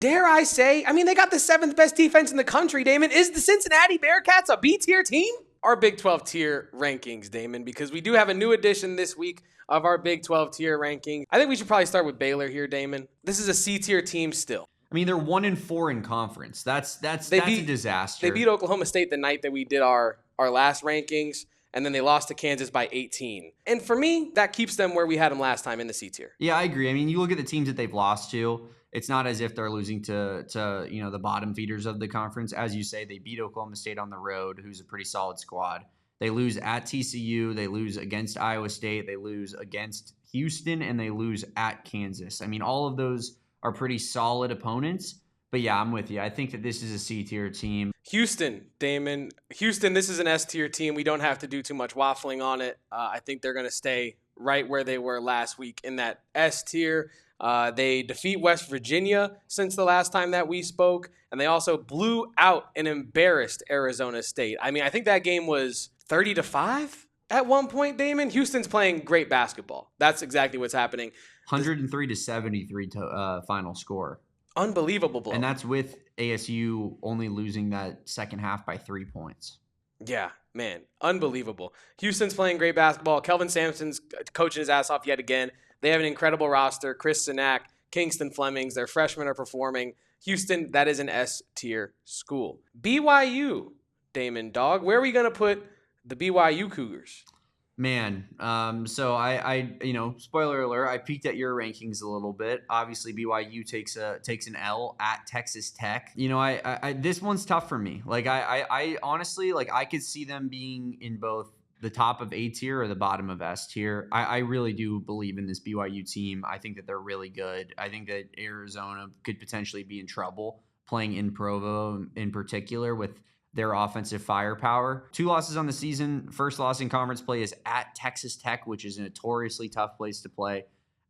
dare I say, I mean, they got the 7th best defense in the country, Damon. Is the Cincinnati Bearcats a B-tier team? Our Big 12 tier rankings, Damon, because we do have a new edition this week of our Big 12 tier rankings. I think we should probably start with Baylor here, Damon. This is a C-tier team still. I mean, they're 1-4 in conference. That's a disaster. They beat Oklahoma State the night that we did our last rankings, and then they lost to Kansas by 18. And for me, that keeps them where we had them last time in the C-tier. Yeah, I agree. I mean, you look at the teams that they've lost to, it's not as if they're losing to the bottom feeders of the conference. As you say, they beat Oklahoma State on the road, who's a pretty solid squad. They lose at TCU. They lose against Iowa State. They lose against Houston, and they lose at Kansas. I mean, all of those are pretty solid opponents. But yeah, I'm with you. I think that this is a C-tier team. Houston, Damon. Houston, this is an S-tier team. We don't have to do too much waffling on it. I think they're going to stay right where they were last week in that S-tier. They defeat West Virginia since the last time that we spoke, and they also blew out and embarrassed Arizona State. I mean, I think that game was 30-5 at one point, Damon. Houston's playing great basketball. That's exactly what's happening. 103-73 final score. Unbelievable blow. And that's with ASU only losing that second half by 3 points. Yeah, man, unbelievable. Houston's playing great basketball. Kelvin Sampson's coaching his ass off yet again. They have an incredible roster. Chris Sinak, Kingston Flemings, their freshmen are performing. Houston, that is an S-tier school. BYU, Damon, dog, where are we going to put the BYU Cougars? Man, so I spoiler alert, I peeked at your rankings a little bit. Obviously, BYU takes an L at Texas Tech. You know, I this one's tough for me. Like, I honestly, like, I could see them being in both the top of A tier or the bottom of S tier. I really do believe in this BYU team. I think that they're really good. I think that Arizona could potentially be in trouble playing in Provo in particular with their offensive firepower. 2 losses on the season. First loss in conference play is at Texas Tech, which is a notoriously tough place to play.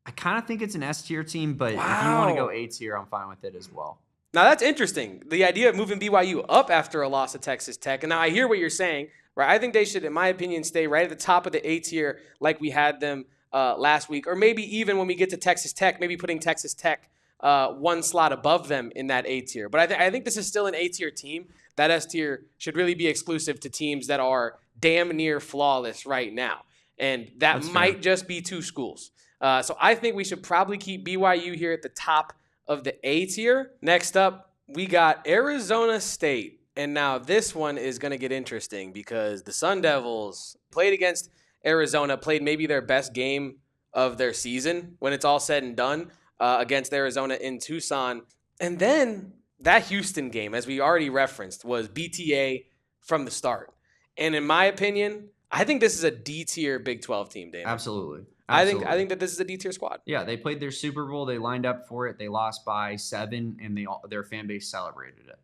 I kind of think it's an S tier team, but If you want to go A tier, I'm fine with it as well. Now, that's interesting. The idea of moving BYU up after a loss to Texas Tech. And now I hear what you're saying, right? I think they should, in my opinion, stay right at the top of the A tier like we had them last week. Or maybe even when we get to Texas Tech, maybe putting Texas Tech one slot above them in that A tier. But I think this is still an A tier team. That S tier should really be exclusive to teams that are damn near flawless right now. And that might just be 2 schools. So I think we should probably keep BYU here at the top of the A tier. Next up, we got Arizona State. And now this one is going to get interesting because the Sun Devils played against Arizona, played maybe their best game of their season when it's all said and done against Arizona in Tucson. And then that Houston game, as we already referenced, was BTA from the start. And in my opinion, I think this is a D-tier Big 12 team, Damon. Absolutely. I think that this is a D-tier squad. Yeah, they played their Super Bowl. They lined up for it. They lost by 7, and their fan base celebrated it.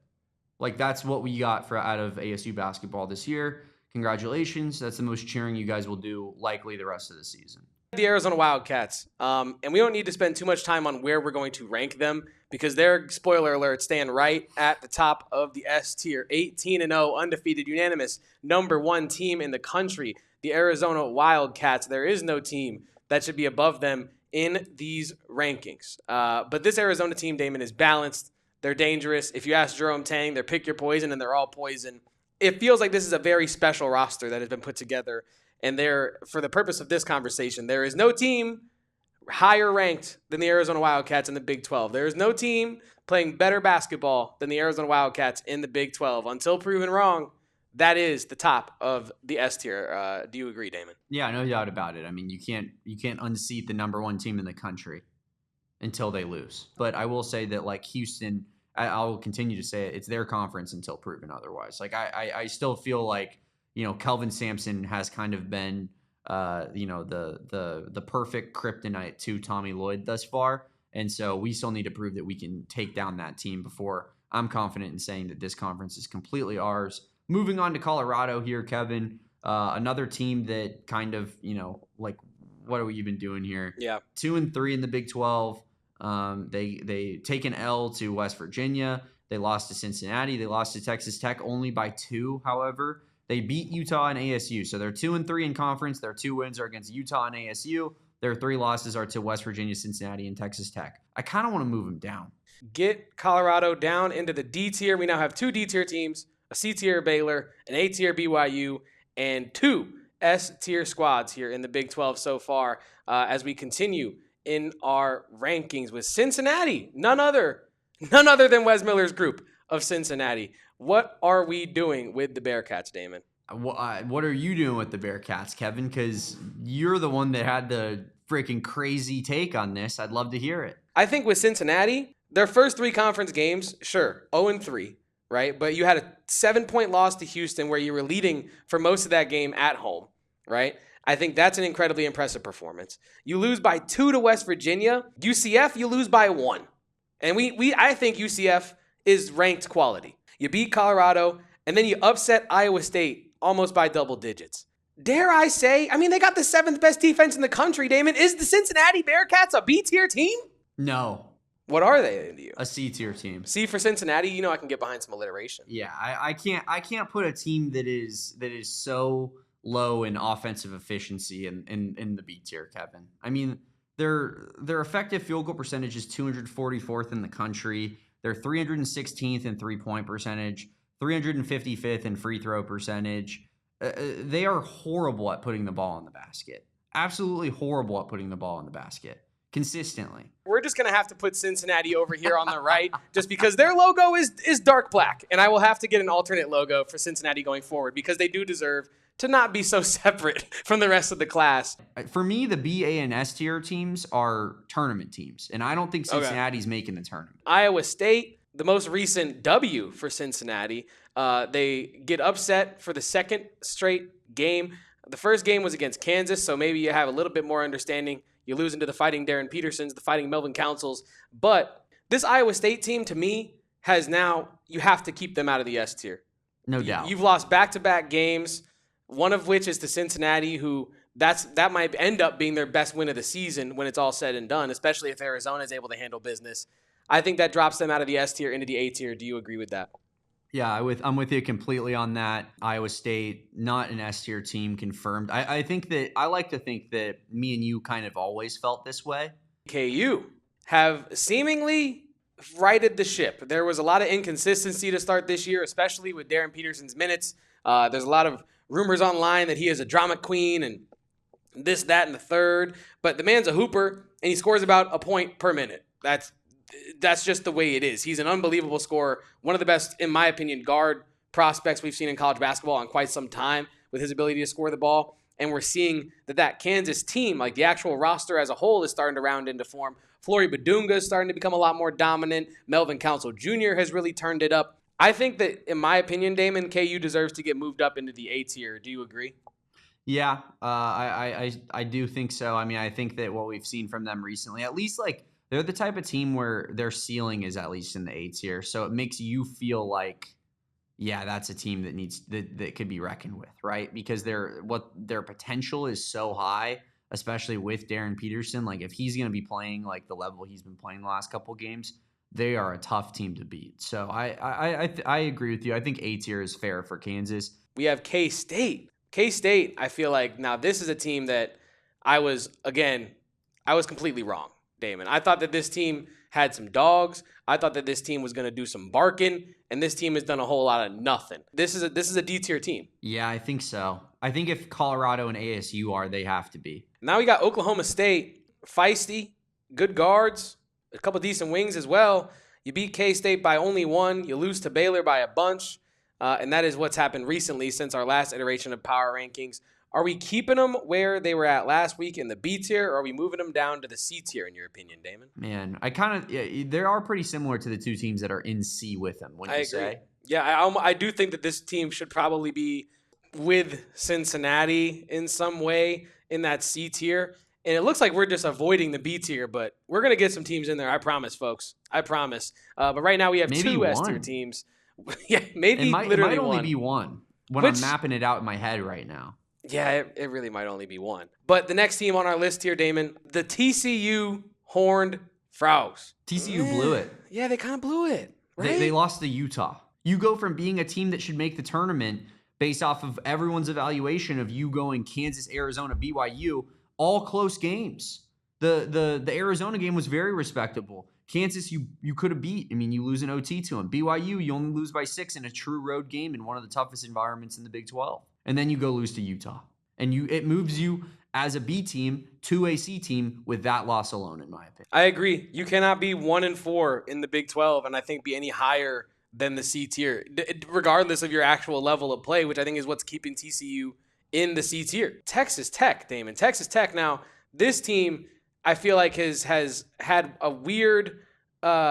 Like, that's what we got out of ASU basketball this year. Congratulations. That's the most cheering you guys will do likely the rest of the season. The Arizona Wildcats. And we don't need to spend too much time on where we're going to rank them because they're, spoiler alert, staying right at the top of the S tier. 18-0, undefeated, unanimous, number 1 team in the country. The Arizona Wildcats. There is no team that should be above them in these rankings. But this Arizona team, Damon, is balanced. They're dangerous. If you ask Jerome Tang, they're pick your poison, and they're all poison. It feels like this is a very special roster that has been put together. And for the purpose of this conversation, there is no team higher ranked than the Arizona Wildcats in the Big 12. There is no team playing better basketball than the Arizona Wildcats in the Big 12. Until proven wrong, that is the top of the S tier. Do you agree, Damon? Yeah, no doubt about it. I mean, you can't unseat the number 1 team in the country until they lose. But I will say that, like, Houston, I will continue to say it, it's their conference until proven otherwise. Like, I still feel like, Kelvin Sampson has kind of been, the perfect kryptonite to Tommy Lloyd thus far. And so we still need to prove that we can take down that team before I'm confident in saying that this conference is completely ours. Moving on to Colorado here, Kevin, another team that kind of, like, what are we even doing here? Yeah. 2-3 in the Big 12. They take an L to West Virginia. They lost to Cincinnati. They lost to Texas Tech only by 2, however. They beat Utah and ASU. So they're 2-3 in conference. Their 2 wins are against Utah and ASU. Their 3 losses are to West Virginia, Cincinnati, and Texas Tech. I kind of want to move them down. get Colorado down into the D tier. We now have 2 D tier teams, a C tier Baylor, an A tier BYU, and 2 S tier squads here in the Big 12 so far as we continue in our rankings with Cincinnati, none other than Wes Miller's group of Cincinnati. What are we doing with the Bearcats, Damon? What are you doing with the Bearcats, Kevin? Because you're the one that had the freaking crazy take on this. I'd love to hear it. I think with Cincinnati, their first 3 conference games, sure, 0-3, right? But you had a 7-point loss to Houston where you were leading for most of that game at home, right? I think that's an incredibly impressive performance. You lose by 2 to West Virginia. UCF, you lose by 1. And I think UCF is ranked quality. You beat Colorado, and then you upset Iowa State almost by double digits. Dare I say, they got the 7th best defense in the country, Damon. Is the Cincinnati Bearcats a B-tier team? No. What are they to you? A C-tier team. C for Cincinnati, I can get behind some alliteration. Yeah, I can't put a team that is so low in offensive efficiency in the B tier, Kevin. Their effective field goal percentage is 244th in the country. They're 316th in 3-point percentage, 355th in free throw percentage. They are horrible at putting the ball in the basket. Absolutely horrible at putting the ball in the basket consistently. We're just going to have to put Cincinnati over here on the right just because their logo is dark black. And I will have to get an alternate logo for Cincinnati going forward because they do deserve to not be so separate from the rest of the class. For me, the B, A, and S tier teams are tournament teams, and I don't think Cincinnati's making the tournament. Iowa State, the most recent W for Cincinnati, they get upset for the second straight game. The first game was against Kansas, so maybe you have a little bit more understanding. You're losing to the Fighting Darren Petersons, the Fighting Melvin Councils. But this Iowa State team, to me, you have to keep them out of the S tier. No doubt. You've lost back-to-back games. One of which is to Cincinnati, who that might end up being their best win of the season when it's all said and done, especially if Arizona is able to handle business. I think that drops them out of the S tier into the A tier. Do you agree with that? Yeah, I'm with you completely on that. Iowa State, not an S tier team, confirmed. I like to think that me and you kind of always felt this way. KU have seemingly righted the ship. There was a lot of inconsistency to start this year, especially with Darren Peterson's minutes. There's a lot of rumors online that he is a drama queen and this, that, and the third. But the man's a hooper, and he scores about a point per minute. That's just the way it is. He's an unbelievable scorer. One of the best, in my opinion, guard prospects we've seen in college basketball in quite some time with his ability to score the ball. And we're seeing that Kansas team, like the actual roster as a whole, is starting to round into form. Flory Badunga is starting to become a lot more dominant. Melvin Council Jr. has really turned it up. I think that, in my opinion, Damon, KU deserves to get moved up into the A tier. Do you agree? Yeah, I do think so. I think that what we've seen from them recently, at least they're the type of team where their ceiling is at least in the A tier. So it makes you feel like, yeah, that's a team that could be reckoned with, right? Because their potential is so high, especially with Darren Peterson. If he's going to be playing the level he's been playing the last couple of games, they are a tough team to beat. So I agree with you. I think A tier is fair for Kansas. We have K-State. K-State, I feel like now this is a team that I was completely wrong, Damon. I thought that this team had some dogs. I thought that this team was going to do some barking, and this team has done a whole lot of nothing. This is a D-tier team. Yeah, I think so. I think if Colorado and ASU are, they have to be. Now we got Oklahoma State, feisty, good guards, a couple decent wings as well. You beat K-State by only 1. You lose to Baylor by a bunch. And that is what's happened recently since our last iteration of power rankings. Are we keeping them where they were at last week in the B tier, or are we moving them down to the C tier, in your opinion, Damon? Man, they are pretty similar to the two teams that are in C with them, wouldn't you say? Yeah, I do think that this team should probably be with Cincinnati in some way in that C tier. And it looks like we're just avoiding the B tier, but we're going to get some teams in there. I promise, folks. I promise. But right now we have maybe 2 S tier teams. Yeah, maybe literally it might only be one when I'm mapping it out in my head right now. Yeah, it really might only be one. But the next team on our list here, Damon, the TCU Horned Frogs. TCU blew it. Yeah, they kind of blew it, right? They lost to Utah. You go from being a team that should make the tournament based off of everyone's evaluation of you going Kansas, Arizona, BYU, all close games. The Arizona game was very respectable. Kansas, you could have beat. I mean, you lose an OT to them. BYU, you only lose by 6 in a true road game in one of the toughest environments in the Big 12. And then you go lose to Utah. And it moves you as a B team to a C team with that loss alone, in my opinion. I agree. You cannot be 1-4 in the Big 12 and I think be any higher than the C tier, regardless of your actual level of play, which I think is what's keeping TCU in the C tier. Texas Tech, Damon. Texas Tech. Now, this team, I feel like has had a weird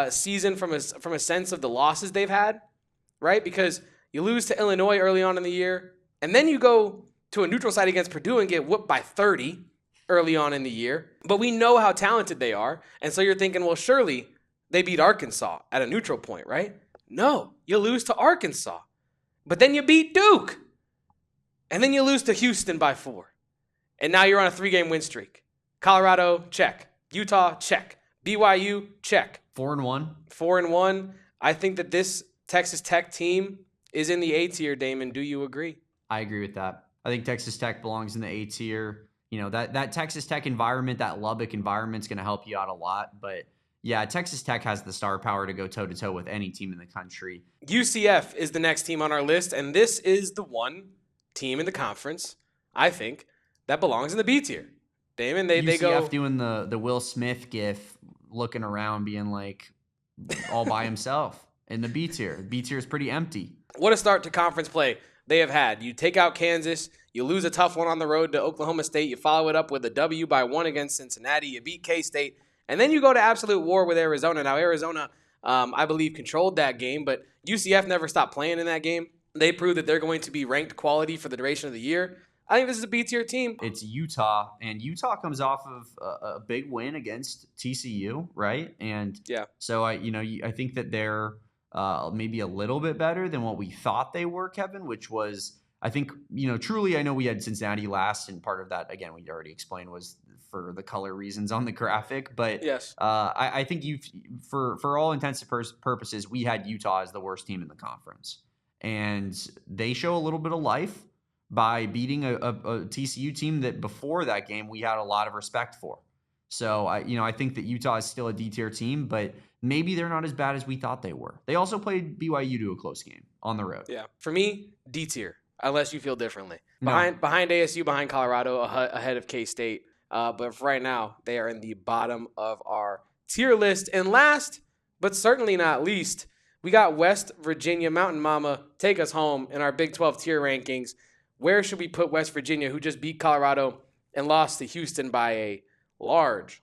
season from a sense of the losses they've had, right? Because you lose to Illinois early on in the year, and then you go to a neutral site against Purdue and get whooped by 30 early on in the year. But we know how talented they are, and so you're thinking, well, surely they beat Arkansas at a neutral point, right? No, you lose to Arkansas. But then you beat Duke. And then you lose to Houston by 4. And now you're on a 3-game win streak. Colorado, check. Utah, check. BYU, check. 4-1. 4-1. I think that this Texas Tech team is in the A tier, Damon. Do you agree? I agree with that. I think Texas Tech belongs in the A tier. You know, that Texas Tech environment, that Lubbock environment is going to help you out a lot. But yeah, Texas Tech has the star power to go toe-to-toe with any team in the country. UCF is the next team on our list, and this is the one team in the conference, I think, that belongs in the B tier. Damon, they go... UCF doing the Will Smith gif, looking around, being like all by himself in the B tier. B tier is pretty empty. What a start to conference play they have had. You take out Kansas, you lose a tough one on the road to Oklahoma State, you follow it up with a W by 1 against Cincinnati, you beat K-State, and then you go to absolute war with Arizona. Now, Arizona, I believe, controlled that game, but UCF never stopped playing in that game. They proved that they're going to be ranked quality for the duration of the year. I think this is a B-tier team. It's Utah, and Utah comes off of a big win against TCU, right? And yeah, so I think that they're maybe a little bit better than what we thought they were, Kevin, which was, I think, truly, I know we had Cincinnati last, and part of that, again, we already explained, was for the color reasons on the graphic. But yes, I think for all intents and purposes, we had Utah as the worst team in the conference. And they show a little bit of life by beating a TCU team that before that game we had a lot of respect for. So I think that Utah is still a D-tier team, but maybe they're not as bad as we thought they were. They also played BYU to a close game on the road. Yeah, for me, D-tier, unless you feel differently. No. Behind ASU, behind Colorado, ahead of K-State. But for right now, they are in the bottom of our tier list. And last, but certainly not least, we got West Virginia. Mountain Mama, take us home in our Big 12 tier rankings. Where should we put West Virginia, who just beat Colorado and lost to Houston by a large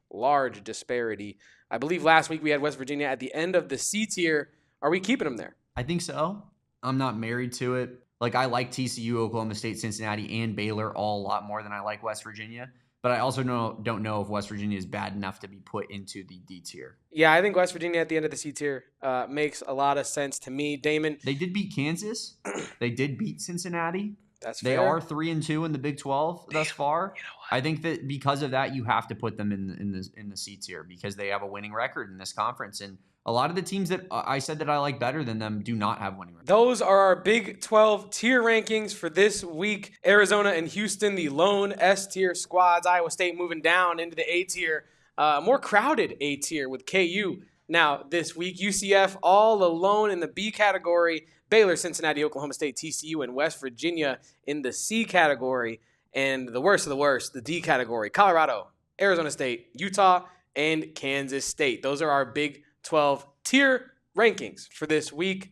disparity? I believe last week we had West Virginia at the end of the C tier. Are we keeping them there? I think so. I'm not married to it. Like, I like TCU, Oklahoma State, Cincinnati, and Baylor all a lot more than I like West Virginia. But I also don't know if West Virginia is bad enough to be put into the D tier. Yeah, I think West Virginia at the end of the C tier makes a lot of sense to me. Damon. They did beat Kansas. They did beat Cincinnati. That's fair. They are 3-2 in the Big 12 thus far. You know what? I think that because of that, you have to put them in the C tier because they have a winning record in this conference. And a lot of the teams that I said that I like better than them do not have winning records. Those are our Big 12 tier rankings for this week. Arizona and Houston, the lone S tier squads. Iowa State moving down into the A tier. More crowded A tier with KU now this week. UCF all alone in the B category. Baylor, Cincinnati, Oklahoma State, TCU, and West Virginia in the C category. And the worst of the worst, the D category. Colorado, Arizona State, Utah, and Kansas State. Those are our Big 12 tier rankings for this week.